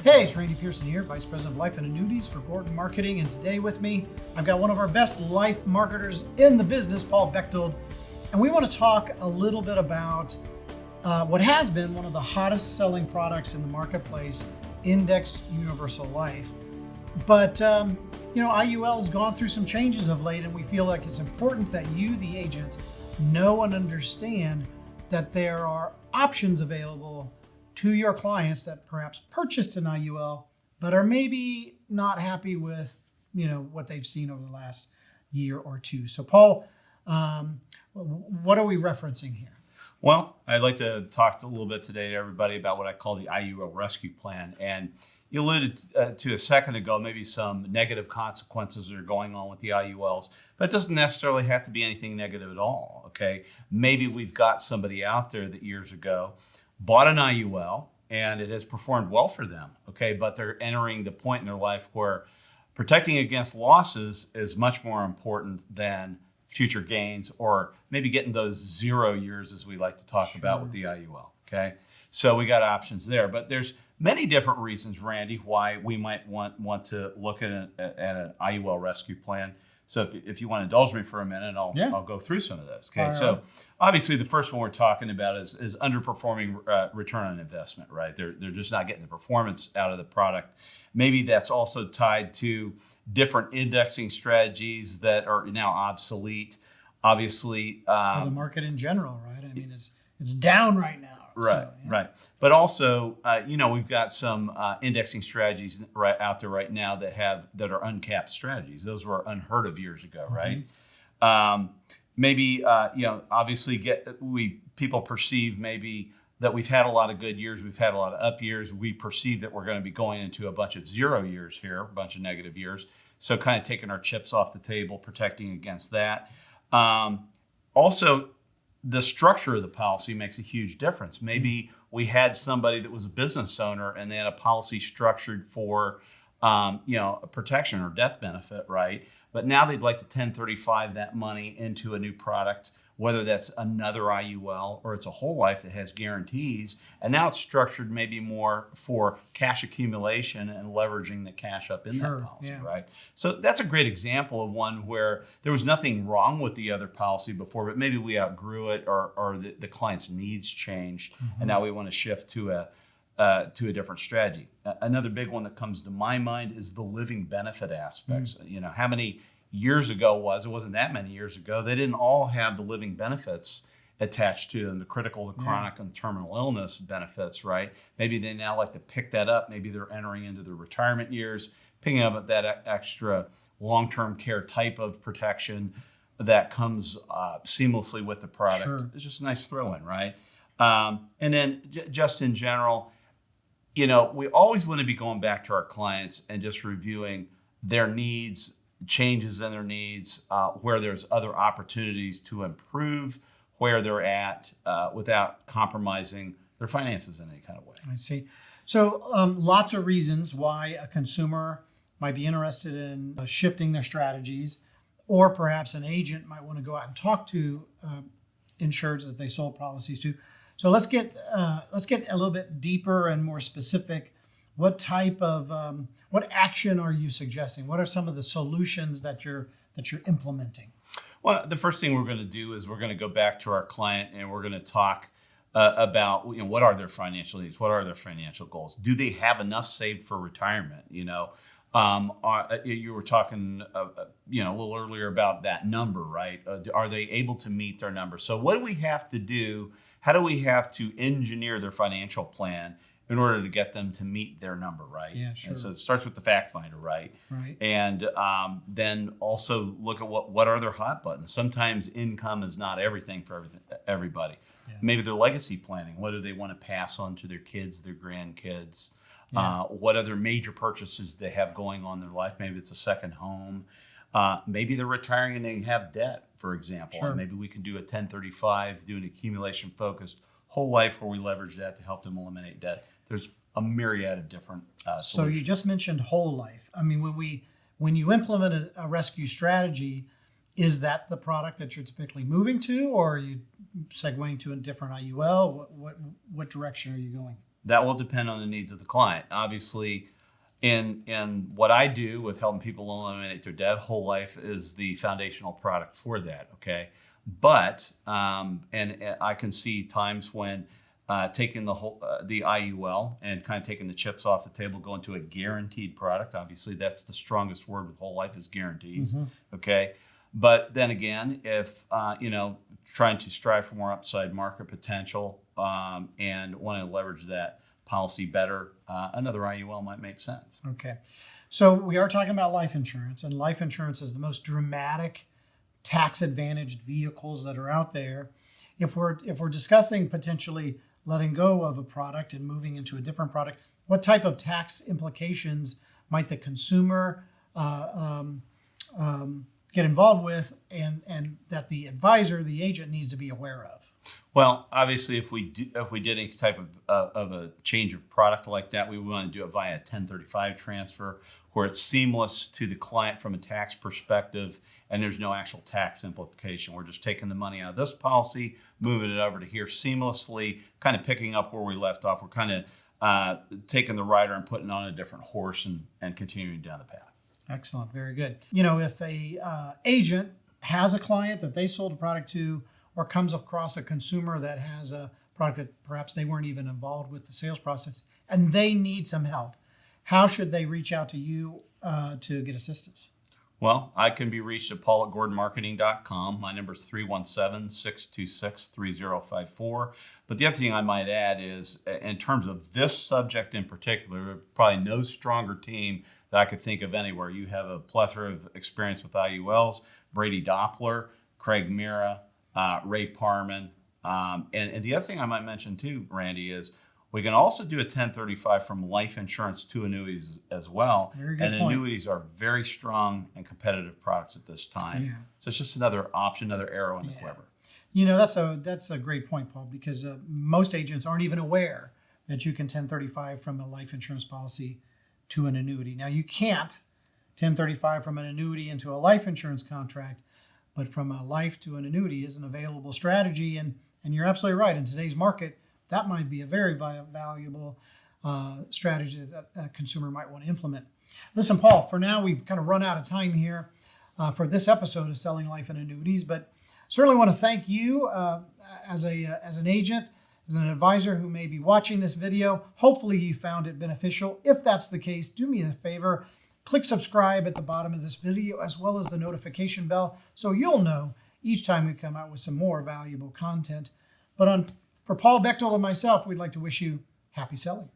Hey, it's Randy Pearson here, Vice President of Life and Annuities for Gordon Marketing. And today with me, I've got one of our best life marketers in the business, Paul Bechtold. And we want to talk a little bit about what has been one of the hottest selling products in the marketplace, Indexed Universal Life. But, IUL's gone through some changes of late, and we feel like it's important that you, the agent, know and understand that there are options available to your clients that perhaps purchased an IUL, but are maybe not happy with, what they've seen over the last year or two. So Paul, what are we referencing here? Well, I'd like to talk a little bit today to everybody about what I call the IUL rescue plan. And you alluded to a second ago, maybe some negative consequences that are going on with the IULs, but it doesn't necessarily have to be anything negative at all, okay? Maybe we've got somebody out there that years ago bought an IUL and it has performed well for them, okay? But they're entering the point in their life where protecting against losses is much more important than future gains, or maybe getting those 0 years as we like to talk about with the IUL, okay? So we got options there, but there's many different reasons, Randy, why we might want to look at an IUL rescue plan. So if you want to indulge me for a minute, I'll go through some of those. Okay, right. So obviously the first one we're talking about is underperforming return on investment, right? They're just not getting the performance out of the product. Maybe that's also tied to different indexing strategies that are now obsolete. Obviously, the market in general, right? I mean, it's down right now. Right, so, yeah. Right. But also, we've got some indexing strategies right out there right now that are uncapped strategies. Those were unheard of years ago, right? Obviously, people perceive maybe that we've had a lot of good years, we've had a lot of up years. We perceive that we're going to be going into a bunch of 0 years here, a bunch of negative years. So kind of taking our chips off the table, protecting against that. Also, the structure of the policy makes a huge difference. Maybe we had somebody that was a business owner and they had a policy structured for, a protection or death benefit, right? But now they'd like to 1035 that money into a new product, whether that's another IUL or it's a whole life that has guarantees. And now it's structured maybe more for cash accumulation and leveraging the cash up in that policy, right? So that's a great example of one where there was nothing wrong with the other policy before, but maybe we outgrew it or the client's needs changed. And now we want to shift to a different strategy. Another big one that comes to my mind is the living benefit aspects. How many years ago it wasn't that many years ago, they didn't all have the living benefits attached to them, the critical, the chronic, and the terminal illness benefits, right? Maybe they now like to pick that up. Maybe they're entering into their retirement years, picking up that extra long-term care type of protection that comes seamlessly with the product. Sure. It's just a nice throw-in, right? And then just in general, we always want to be going back to our clients and just reviewing their needs, changes in their needs, where there's other opportunities to improve where they're at without compromising their finances in any kind of way. I see. So lots of reasons why a consumer might be interested in shifting their strategies, or perhaps an agent might want to go out and talk to insureds that they sold policies to. So let's get a little bit deeper and more specific. What type of what action are you suggesting? What are some of the solutions that you're implementing? Well, the first thing we're going to do is we're going to go back to our client and we're going to talk about what are their financial needs, what are their financial goals, do they have enough saved for retirement? You were talking a little earlier about that number, right? Are they able to meet their number? So what do we have to do? How do we have to engineer their financial plan in order to get them to meet their number, right? Yeah, sure. And so it starts with the fact finder, right? Right. And then also look at what are their hot buttons. Sometimes income is not everything for everybody. Yeah. Maybe their legacy planning. What do they want to pass on to their kids, their grandkids? Yeah. What other major purchases they have going on in their life? Maybe it's a second home. Maybe they're retiring and they have debt, for example. Sure. And maybe we can do a 1035, do an accumulation-focused whole life where we leverage that to help them eliminate debt. There's a myriad of different solutions. So you just mentioned whole life. I mean, when you implement a rescue strategy, is that the product that you're typically moving to, or are you segueing to a different IUL? What direction are you going? That will depend on the needs of the client. Obviously, in what I do with helping people eliminate their debt, whole life is the foundational product for that. Okay, but and I can see times when taking the IUL and kind of taking the chips off the table, going to a guaranteed product. Obviously, that's the strongest word with whole life is guarantees. Okay, but then again, if trying to strive for more upside market potential and want to leverage that policy better, another IUL might make sense. Okay. So we are talking about life insurance, and life insurance is the most dramatic tax advantaged vehicles that are out there. If we're discussing potentially letting go of a product and moving into a different product, what type of tax implications might the consumer get involved with, and that the advisor, the agent, needs to be aware of? Well, obviously, if we did any type of a change of product like that, we would want to do it via a 1035 transfer, where it's seamless to the client from a tax perspective, and there's no actual tax implication. We're just taking the money out of this policy, moving it over to here seamlessly, kind of picking up where we left off. We're kind of taking the rider and putting on a different horse and continuing down the path. Excellent. Very good. If a agent has a client that they sold a product to, or comes across a consumer that has a product that perhaps they weren't even involved with the sales process, and they need some help, how should they reach out to you to get assistance? Well, I can be reached at paul@gordonmarketing.com. My number is 317-626-3054. But the other thing I might add is, in terms of this subject in particular, probably no stronger team that I could think of anywhere. You have a plethora of experience with IULs, Brady Doppler, Craig Mira, Ray Parman. And the other thing I might mention too, Randy, is we can also do a 1035 from life insurance to annuities as well. Very good and point. Annuities are very strong and competitive products at this time. Yeah. So it's just another option, another arrow in the quiver. That's a great point, Paul, because most agents aren't even aware that you can 1035 from a life insurance policy to an annuity. Now, you can't 1035 from an annuity into a life insurance contract, but from a life to an annuity is an available strategy. And you're absolutely right. In today's market, that might be a very valuable strategy that a consumer might want to implement. Listen, Paul, for now, we've kind of run out of time here for this episode of Selling Life and Annuities, but certainly want to thank you as an agent, as an advisor who may be watching this video. Hopefully you found it beneficial. If that's the case, do me a favor. Click subscribe at the bottom of this video, as well as the notification bell, so you'll know each time we come out with some more valuable content. But for Paul Bechtold and myself, we'd like to wish you happy selling.